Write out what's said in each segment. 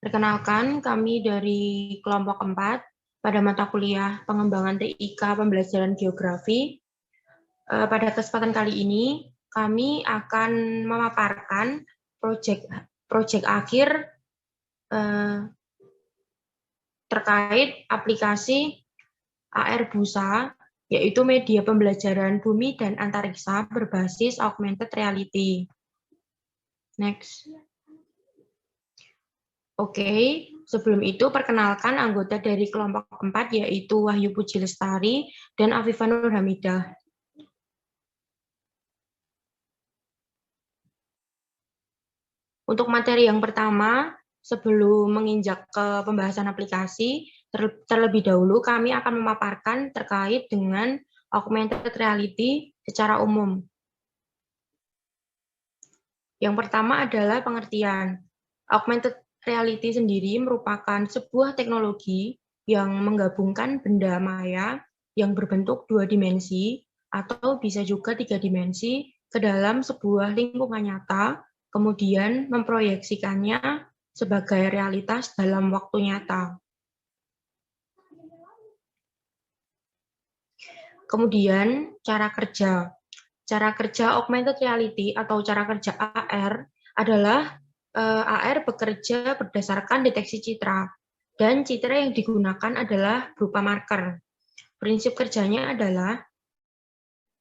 Perkenalkan, kami dari kelompok 4 pada mata kuliah pengembangan TIK pembelajaran geografi. Pada kesempatan kali ini, kami akan memaparkan proyek akhir terkait aplikasi AR Busa, yaitu media pembelajaran bumi dan antariksa berbasis augmented reality. Next. Oke, sebelum itu perkenalkan anggota dari kelompok 4 yaitu Wahyu Puji Lestari dan Afifah Nur Hamidah. Untuk materi yang pertama, sebelum menginjak ke pembahasan aplikasi, terlebih dahulu kami akan memaparkan terkait dengan augmented reality secara umum. Yang pertama adalah pengertian. Augmented reality sendiri merupakan sebuah teknologi yang menggabungkan benda maya yang berbentuk 2 dimensi atau bisa juga 3 dimensi ke dalam sebuah lingkungan nyata, kemudian memproyeksikannya sebagai realitas dalam waktu nyata. Kemudian cara kerja. Cara kerja augmented reality atau cara kerja AR adalah AR bekerja berdasarkan deteksi citra, dan citra yang digunakan adalah berupa marker. Prinsip kerjanya adalah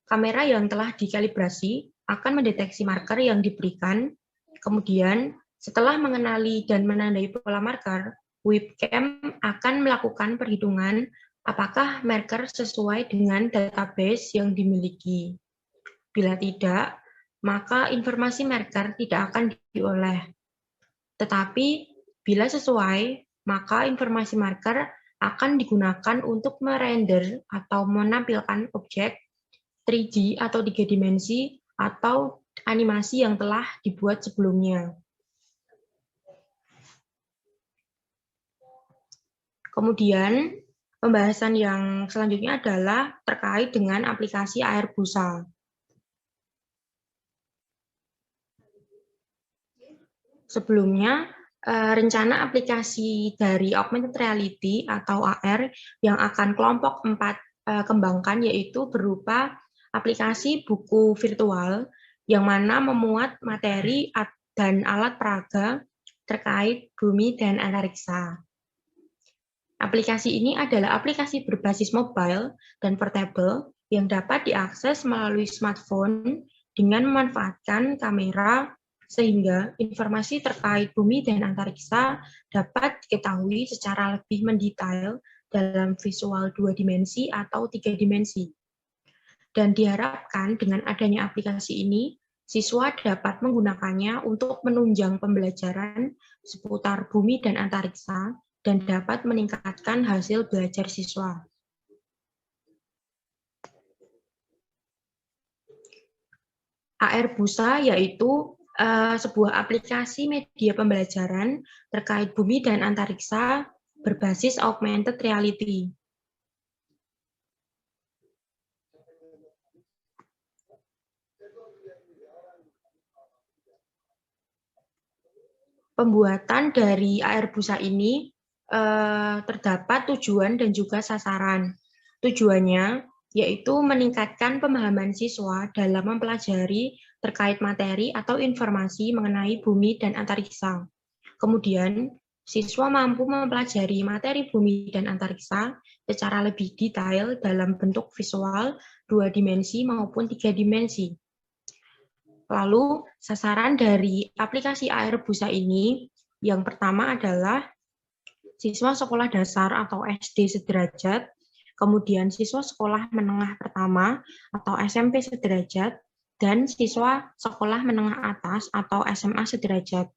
kamera yang telah dikalibrasi akan mendeteksi marker yang diberikan, kemudian setelah mengenali dan menandai pola marker, webcam akan melakukan perhitungan apakah marker sesuai dengan database yang dimiliki. Bila tidak, maka informasi marker tidak akan dioleh. Tetapi, bila sesuai, maka informasi marker akan digunakan untuk merender atau menampilkan objek 3D atau 3 dimensi atau animasi yang telah dibuat sebelumnya. Kemudian, pembahasan yang selanjutnya adalah terkait dengan aplikasi AR Busa. Sebelumnya, rencana aplikasi dari augmented reality atau AR yang akan kelompok 4 kembangkan yaitu berupa aplikasi buku virtual yang mana memuat materi dan alat peraga terkait bumi dan antariksa. Aplikasi ini adalah aplikasi berbasis mobile dan portable yang dapat diakses melalui smartphone dengan memanfaatkan kamera sehingga informasi terkait bumi dan antariksa dapat diketahui secara lebih mendetail dalam visual 2 dimensi atau 3 dimensi. Dan diharapkan dengan adanya aplikasi ini, siswa dapat menggunakannya untuk menunjang pembelajaran seputar bumi dan antariksa dan dapat meningkatkan hasil belajar siswa. AR Busa yaitu sebuah aplikasi media pembelajaran terkait bumi dan antariksa berbasis augmented reality. Pembuatan dari AR Busa ini terdapat tujuan dan juga sasaran. Tujuannya yaitu meningkatkan pemahaman siswa dalam mempelajari terkait materi atau informasi mengenai bumi dan antariksa. Kemudian, siswa mampu mempelajari materi bumi dan antariksa secara lebih detail dalam bentuk visual 2 dimensi maupun 3 dimensi. Lalu, sasaran dari aplikasi AR Busa ini yang pertama adalah siswa sekolah dasar atau SD sederajat, kemudian siswa sekolah menengah pertama atau SMP sederajat, dan siswa sekolah menengah atas atau SMA sederajat.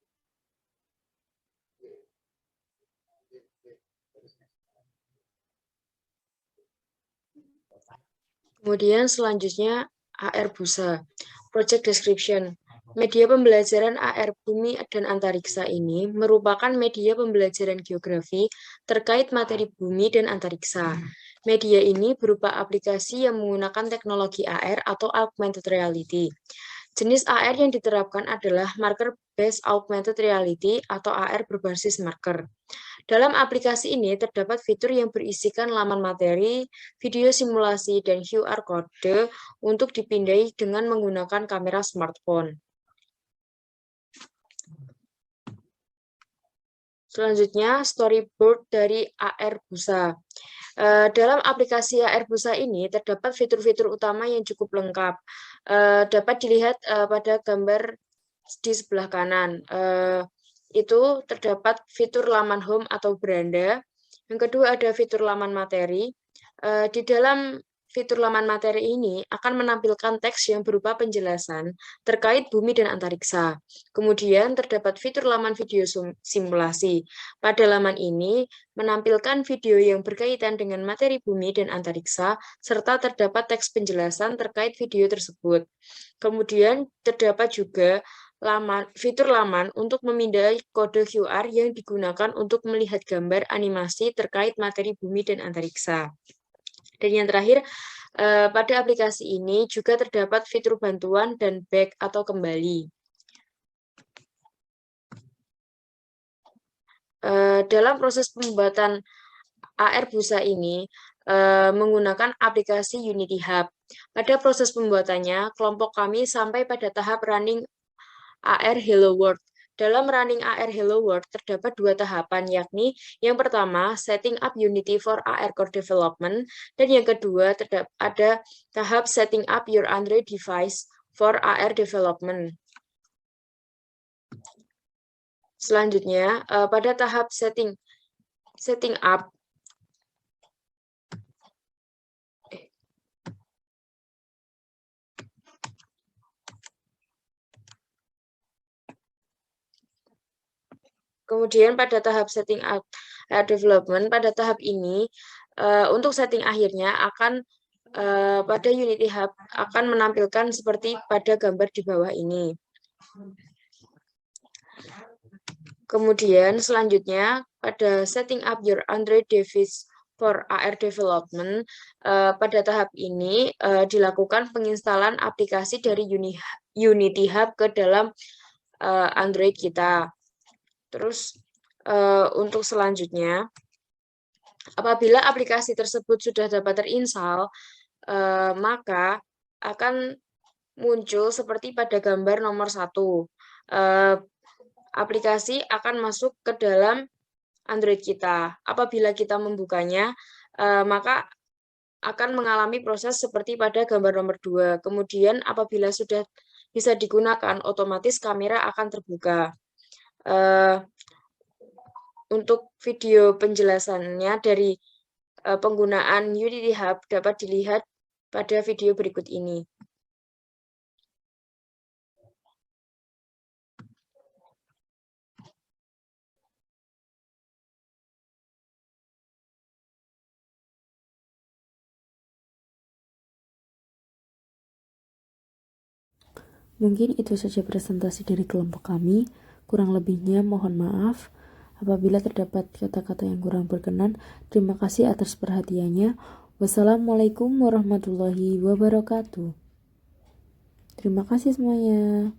Kemudian selanjutnya AR Busa. Project Description. Media pembelajaran AR Bumi dan Antariksa ini merupakan media pembelajaran geografi terkait materi bumi dan antariksa. Media ini berupa aplikasi yang menggunakan teknologi AR atau Augmented Reality. Jenis AR yang diterapkan adalah Marker Based Augmented Reality atau AR berbasis marker. Dalam aplikasi ini terdapat fitur yang berisikan laman materi, video simulasi, dan QR Code untuk dipindai dengan menggunakan kamera smartphone. Selanjutnya, storyboard dari AR Busa. Dalam aplikasi AR Busa ini terdapat fitur-fitur utama yang cukup lengkap. Dapat dilihat pada gambar di sebelah kanan. Itu terdapat fitur laman home atau beranda. Yang kedua ada fitur laman materi. Di dalam fitur laman materi ini akan menampilkan teks yang berupa penjelasan terkait bumi dan antariksa. Kemudian terdapat fitur laman video simulasi. Pada laman ini menampilkan video yang berkaitan dengan materi bumi dan antariksa, serta terdapat teks penjelasan terkait video tersebut. Kemudian terdapat juga fitur laman untuk memindai kode QR yang digunakan untuk melihat gambar animasi terkait materi bumi dan antariksa. Dan yang terakhir, pada aplikasi ini juga terdapat fitur bantuan dan back atau kembali. Dalam proses pembuatan AR Busa ini menggunakan aplikasi Unity Hub. Pada proses pembuatannya, kelompok kami sampai pada tahap running AR Hello World. Dalam running AR Hello World terdapat dua tahapan, yakni yang pertama setting up Unity for AR Core Development, dan yang kedua ada tahap setting up your Android device for AR Development. Selanjutnya, pada tahap setting up, kemudian pada tahap setting up development, pada tahap ini untuk setting akhirnya akan pada Unity Hub akan menampilkan seperti pada gambar di bawah ini. Kemudian selanjutnya pada setting up your Android device for AR development, pada tahap ini dilakukan penginstalan aplikasi dari Unity Hub ke dalam Android kita. Terus untuk selanjutnya, apabila aplikasi tersebut sudah dapat terinstall, maka akan muncul seperti pada gambar nomor 1. Aplikasi akan masuk ke dalam Android kita. Apabila kita membukanya, maka akan mengalami proses seperti pada gambar nomor 2. Kemudian apabila sudah bisa digunakan, otomatis kamera akan terbuka. Untuk video penjelasannya dari penggunaan Unity Hub dapat dilihat pada video berikut ini. Mungkin itu saja presentasi dari kelompok kami. Kurang lebihnya mohon maaf. Apabila terdapat kata-kata yang kurang berkenan, terima kasih atas perhatiannya. Wassalamualaikum warahmatullahi wabarakatuh. Terima kasih semuanya.